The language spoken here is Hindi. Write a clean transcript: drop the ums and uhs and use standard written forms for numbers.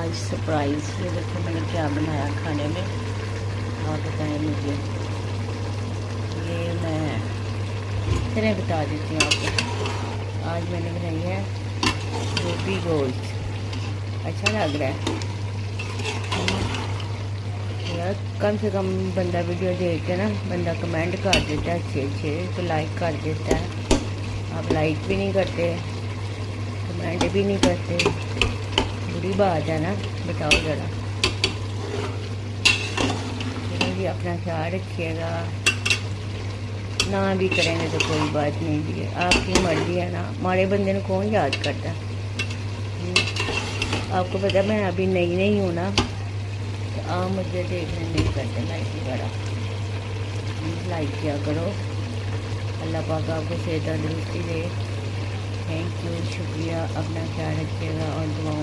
आज सरप्राइज़। ये देखो मैंने क्या बनाया खाने में, आप बताएं मुझे। ये मैं चलिए बता देती हूँ आपको। आज मैंने बनाई है गोभी गोश्त। अच्छा लग रहा है यार। कम से कम बंदा वीडियो देख के ना बंदा कमेंट कर देता है अच्छे अच्छे, तो लाइक कर देता है। आप लाइक भी नहीं करते, कमेंट भी नहीं करते, बुरी बात है ना, बताओ ज़रा। चलो जी, अपना ख्याल रखिएगा। ना भी करेंगे तो कोई बात नहीं जी, आपकी मर्ज़ी है ना। हमारे बंदे को कौन याद करता है। आपको पता है मैं अभी नई नहीं हूँ ना, तो आप मुझे देखने नहीं करते लाइक वगैरह। लाइक किया करो। अल्लाह पाक आपको सेहत तंदुरुस्ती दे। थैंक यू, शुक्रिया। अपना ख्याल रखिएगा और दुआओं